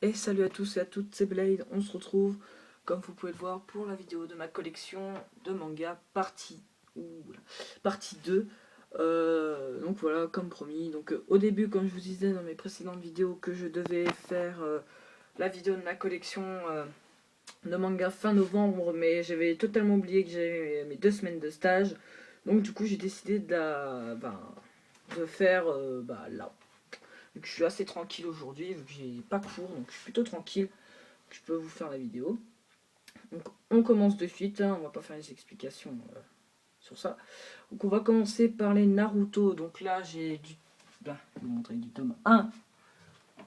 Et salut à tous et à toutes, c'est Blade. On se retrouve, comme vous pouvez le voir, pour la vidéo de ma collection de manga partie 2. Donc voilà, comme promis. Donc au début, comme je vous disais dans mes précédentes vidéos, que je devais faire la vidéo de ma collection de manga fin novembre, mais j'avais totalement oublié que j'avais mes 2 semaines de stage. Donc du coup, j'ai décidé de faire là. Vu que je suis assez tranquille aujourd'hui, vu que j'ai pas cours, donc je suis plutôt tranquille, je peux vous faire la vidéo. Donc on commence de suite, hein, on va pas faire les explications sur ça. Donc on va commencer par les Naruto. Donc là j'ai je vais vous montrer du tome 1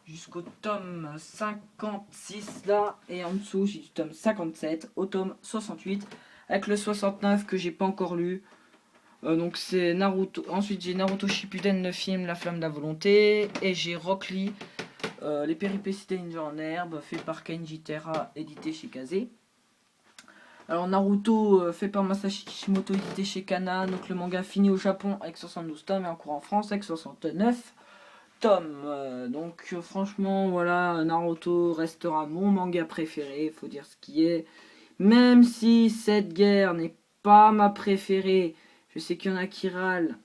jusqu'au tome 56 là, et en dessous j'ai du tome 57 au tome 68, avec le 69 que j'ai pas encore lu. Donc c'est Naruto. Ensuite j'ai Naruto Shippuden, le film La Flamme de la Volonté, et j'ai Rock Lee, les péripéties des ninjas en herbe, fait par Kenji Terra, édité chez Kazé. Alors Naruto, fait par Masashi Kishimoto, édité chez Kana. Donc le manga fini au Japon avec 72 tomes et en cours en France avec 69 tomes. Franchement, voilà, Naruto restera mon manga préféré, il faut dire ce qui est. Même si cette guerre n'est pas ma préférée, je sais qu'il y en a qui râlent.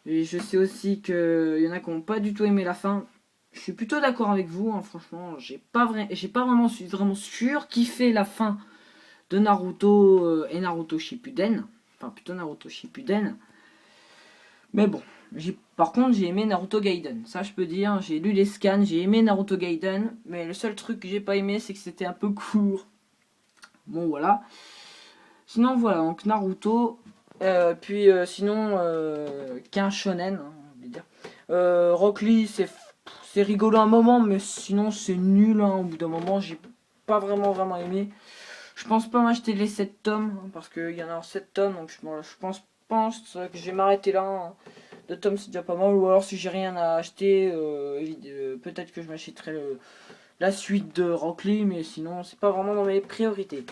Et je sais aussi qu'il y en a qui n'ont pas du tout aimé la fin. Je suis plutôt d'accord avec vous, hein, franchement. J'ai pas vraiment sûr kiffé la fin de Naruto et Naruto Shippuden. Enfin, plutôt Naruto Shippuden. Mais bon, par contre, j'ai aimé Naruto Gaiden. Ça, je peux dire. J'ai lu les scans, j'ai aimé Naruto Gaiden. Mais le seul truc que j'ai pas aimé, c'est que c'était un peu court. Bon, voilà. Sinon, voilà, donc Naruto. Sinon, qu'un shonen, hein, on va dire. Rock Lee, c'est rigolo un moment, mais sinon, c'est nul. Hein. Au bout d'un moment, j'ai pas vraiment aimé. Je pense pas m'acheter les 7 tomes, hein, parce qu'il y en a 7 tomes, donc pense que je vais m'arrêter là. Hein. 2 tomes c'est déjà pas mal, ou alors si j'ai rien à acheter, peut-être que je m'achèterai la suite de Rock Lee, mais sinon c'est pas vraiment dans mes priorités.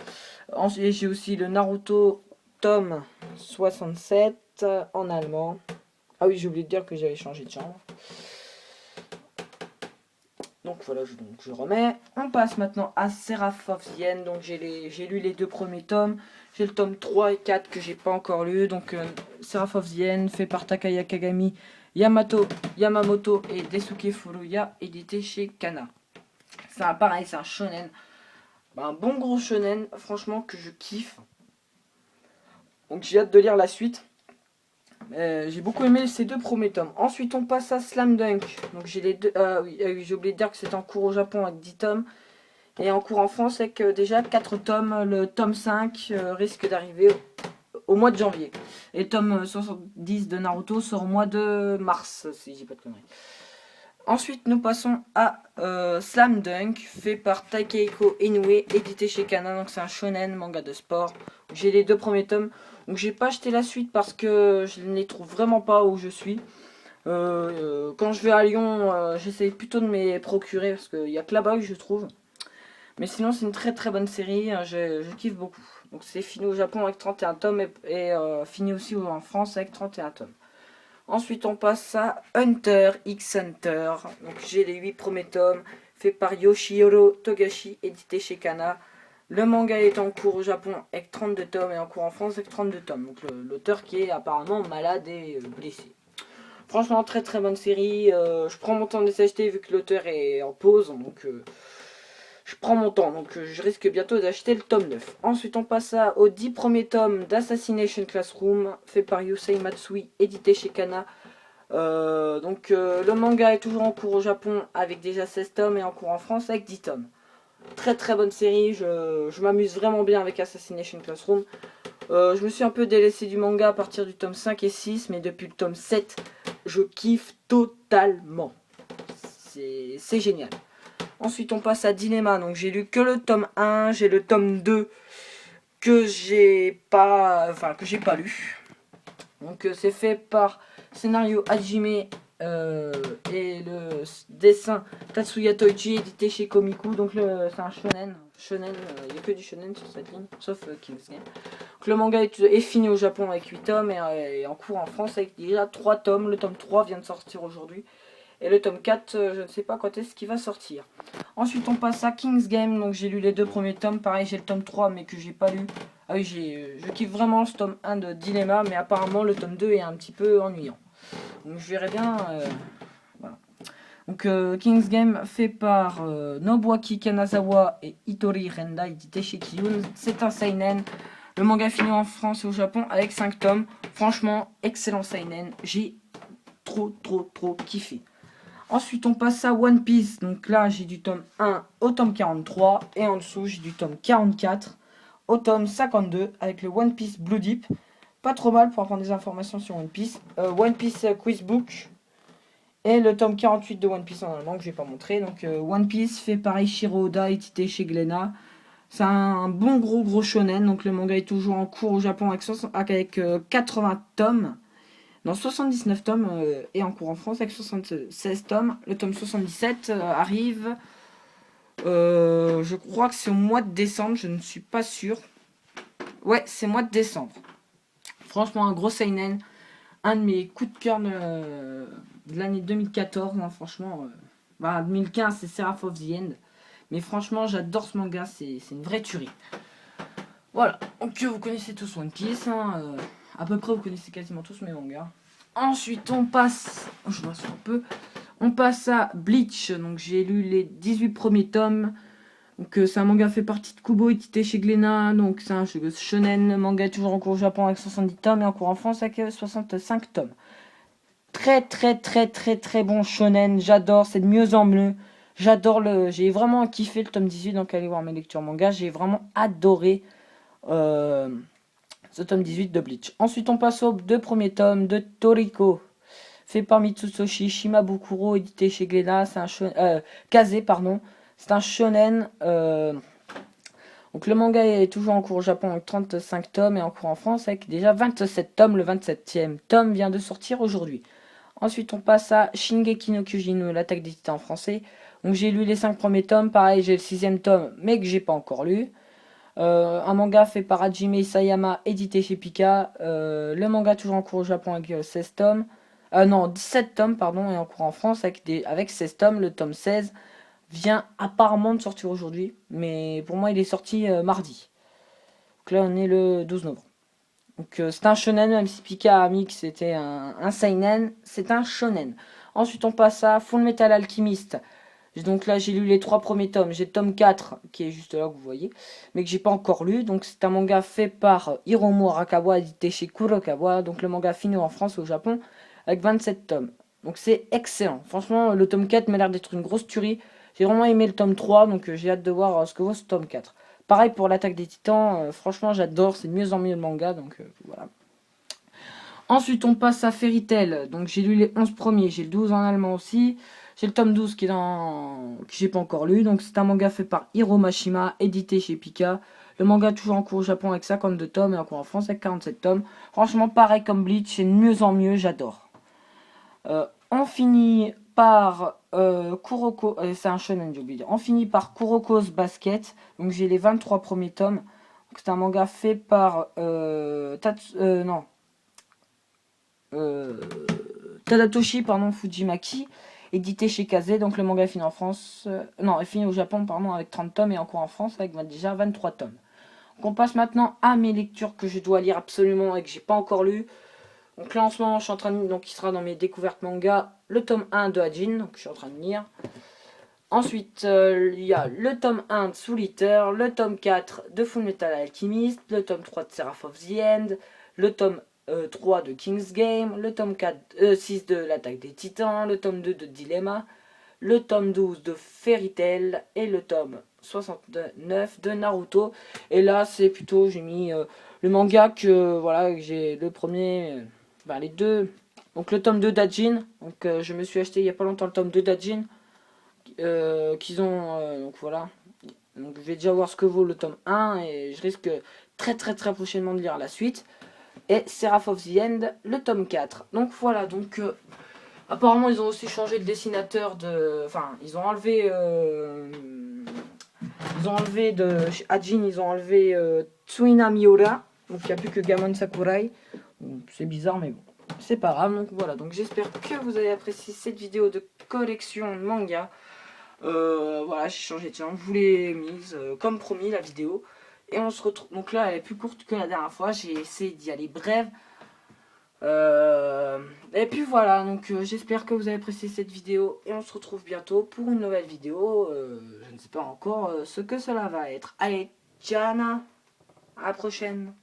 Ensuite j'ai aussi le Naruto tome 67 en allemand. Ah oui, j'ai oublié de dire que j'avais changé de genre. Donc voilà, je remets. On passe maintenant à Seraph of the End. Donc j'ai lu les 2 premiers tomes. J'ai le tome 3 et 4 que j'ai pas encore lu. Donc Seraph of the End, fait par Takaya Kagami, Yamamoto et Desuke Furuya, édité chez Kana. C'est pareil, c'est un shonen. Un bon gros shonen, franchement, que je kiffe. Donc j'ai hâte de lire la suite. J'ai beaucoup aimé ces 2 premiers tomes. Ensuite, on passe à Slam Dunk. Donc j'ai les deux. Oui, j'ai oublié de dire que c'est en cours au Japon avec 10 tomes. Et en cours en France avec déjà 4 tomes. Le tome 5 risque d'arriver au mois de janvier. Et le tome 70 de Naruto sort au mois de mars, si j'ai pas de conneries. Ensuite, nous passons à Slam Dunk, fait par Takeiko Inoue, édité chez Kana. Donc c'est un shonen, manga de sport. J'ai les 2 premiers tomes. Donc j'ai pas acheté la suite parce que je ne les trouve vraiment pas où je suis. Quand je vais à Lyon, j'essaye plutôt de me les procurer parce qu'il n'y a que là-bas que je trouve. Mais sinon, c'est une très bonne série, je kiffe beaucoup. Donc c'est fini au Japon avec 31 tomes et fini aussi en France avec 31 tomes. Ensuite, on passe à Hunter x Hunter. Donc j'ai les 8 premiers tomes, fait par Yoshihiro Togashi, édité chez Kana. Le manga est en cours au Japon avec 32 tomes et en cours en France avec 32 tomes. Donc l'auteur qui est apparemment malade et blessé. Franchement, très bonne série. Je prends mon temps de les acheter vu que l'auteur est en pause. Donc je prends mon temps. Donc je risque bientôt d'acheter le tome 9. Ensuite, on passe aux 10 premiers tomes d'Assassination Classroom, fait par Yusei Matsui, édité chez Kana. Le manga est toujours en cours au Japon avec déjà 16 tomes et en cours en France avec 10 tomes. Très bonne série, je m'amuse vraiment bien avec Assassination Classroom. Je me suis un peu délaissé du manga à partir du tome 5 et 6, mais depuis le tome 7, je kiffe totalement. C'est génial. Ensuite, on passe à Dilemma. Donc, j'ai lu que le tome 1, j'ai le tome 2 que j'ai pas lu. Donc, c'est fait par scénario Hajime et le dessin Tatsuya Toichi, édité chez Komiku. Donc, c'est un shonen. Il n'y a que du shonen sur cette ligne, sauf King's Game. Donc, le manga est fini au Japon avec 8 tomes et en cours en France avec déjà 3 tomes. Le tome 3 vient de sortir aujourd'hui. Et le tome 4, je ne sais pas quand est-ce qu'il va sortir. Ensuite, on passe à King's Game. Donc, j'ai lu les 2 premiers tomes. Pareil, j'ai le tome 3, mais que j'ai pas lu. Ah oui, je kiffe vraiment ce tome 1 de Dilemma, mais apparemment, le tome 2 est un petit peu ennuyant. Donc, je verrai bien. Voilà. Donc, King's Game fait par Nobuaki Kanazawa et Hitori Renda, édité chez Kiyun. C'est un seinen. Le manga fini en France et au Japon avec 5 tomes. Franchement, excellent seinen. J'ai trop kiffé. Ensuite, on passe à One Piece. Donc là, j'ai du tome 1 au tome 43. Et en dessous, j'ai du tome 44 au tome 52 avec le One Piece Blue Deep. Pas trop mal pour apprendre des informations sur One Piece. One Piece Quiz Book. Et le tome 48 de One Piece en allemand que je vais pas montrer. Donc One Piece fait par Eiichiro Oda, édité chez Glénat. C'est un bon gros shonen. Donc le manga est toujours en cours au Japon avec 80 tomes. Dans 79 tomes et en cours en France avec 76 tomes. Le tome 77 arrive. Je crois que c'est au mois de décembre. Je ne suis pas sûr. Ouais, c'est mois de décembre. Franchement, un gros seinen. Un de mes coups de cœur de l'année 2014. Hein, franchement, 2015, c'est Seraph of the End. Mais franchement, j'adore ce manga. C'est une vraie tuerie. Voilà. Donc, vous connaissez tous One Piece. Hein, à peu près, vous connaissez quasiment tous mes mangas. Ensuite, on passe. Je m'assois un peu. On passe à Bleach. Donc, j'ai lu les 18 premiers tomes. Donc, c'est un manga fait partie de Kubo, édité chez Glénat. Donc, c'est un shonen. Manga toujours en cours au Japon avec 70 tomes et en cours en France avec 65 tomes. Très bon shonen. J'adore. C'est de mieux en mieux. J'adore le. J'ai vraiment kiffé le tome 18. Donc, allez voir mes lectures manga. J'ai vraiment adoré. Ce tome 18 de Bleach. Ensuite, on passe aux 2 premiers tomes de Toriko, fait par Mitsutoshi Shimabukuro, édité chez Glénat. C'est un Kaze, pardon. C'est un shonen. Donc le manga est toujours en cours au Japon avec 35 tomes et en cours en France avec déjà 27 tomes. Le 27e tome vient de sortir aujourd'hui. Ensuite, on passe à Shingeki no Kyojin, l'attaque des titans en français. Donc j'ai lu les 5 premiers tomes. Pareil, j'ai le 6e tome, mais que j'ai pas encore lu. Un manga fait par Hajime Isayama, édité chez Pika. Le manga toujours en cours au Japon avec 16 tomes. Non, 17 tomes, pardon, et en cours en France avec 16 tomes. Le tome 16 vient apparemment de sortir aujourd'hui, mais pour moi il est sorti mardi. Donc là on est le 12 novembre. Donc c'est un shonen, même si Pika a mis que c'était un seinen, c'est un shonen. Ensuite on passe à Full Metal Alchemist. Donc là, j'ai lu les 3 premiers tomes. J'ai le tome 4, qui est juste là, que vous voyez, mais que j'ai pas encore lu. Donc c'est un manga fait par Hiromu Arakawa, édité chez Kurokawa. Donc le manga fini en France et au Japon, avec 27 tomes. Donc c'est excellent. Franchement, le tome 4 m'a l'air d'être une grosse tuerie. J'ai vraiment aimé le tome 3, donc j'ai hâte de voir ce que vaut ce tome 4. Pareil pour l'attaque des titans, franchement j'adore, c'est de mieux en mieux le manga, donc voilà. Ensuite on passe à Fairy Tail. Donc j'ai lu les 11 premiers, j'ai le 12 en allemand aussi. J'ai le tome 12 que j'ai pas encore lu. Donc c'est un manga fait par Hiro Mashima, édité chez Pika. Le manga toujours en cours au Japon avec 52 tomes et en cours en France avec 47 tomes. Franchement pareil comme Bleach, c'est de mieux en mieux, j'adore. On finit par Kuroko, c'est un shonen j'ai oublié. On finit par Kuroko's Basket. Donc j'ai les 23 premiers tomes. C'est un manga fait par Tadatoshi Fujimaki, édité chez Kaze. Donc le manga est fini en France, est fini au Japon avec 30 tomes et en cours en France avec déjà 23 tomes. Donc on passe maintenant à mes lectures que je dois lire absolument et que j'ai pas encore lu. Donc là en ce moment je suis en train de lire, donc il sera dans mes découvertes manga, le tome 1 de Hajin, donc je suis en train de lire. Ensuite il y a le tome 1 de Soul Eater, le tome 4 de Full Metal Alchemist, le tome 3 de Seraph of the End, le tome 3 de King's Game, le tome 6 de l'attaque des titans, le tome 2 de Dilemma, le tome 12 de Fairy Tail et le tome 69 de Naruto. Et là c'est plutôt, j'ai mis le manga que j'ai le premier, les deux. Donc le tome 2 d'Hajin, donc je me suis acheté il y a pas longtemps le tome 2 d'Hajin qu'ils ont, donc voilà. Donc je vais déjà voir ce que vaut le tome 1 et je risque très prochainement de lire la suite. Et Seraph of the End, le tome 4. Donc voilà, donc apparemment ils ont aussi changé le dessinateur de... Enfin, ils ont enlevé de Hajin, ils ont enlevé Tsuina Miura. Donc il n'y a plus que Gamon Sakurai. C'est bizarre mais bon. c'est pas grave. Donc voilà, donc j'espère que vous avez apprécié cette vidéo de collection de manga. Voilà, j'ai changé de channel, je vous l'ai mise comme promis la vidéo. Et on se retrouve, donc là elle est plus courte que la dernière fois, j'ai essayé d'y aller brève. Et puis voilà, donc j'espère que vous avez apprécié cette vidéo et on se retrouve bientôt pour une nouvelle vidéo. Je ne sais pas encore ce que cela va être. Allez, Jana, à la prochaine.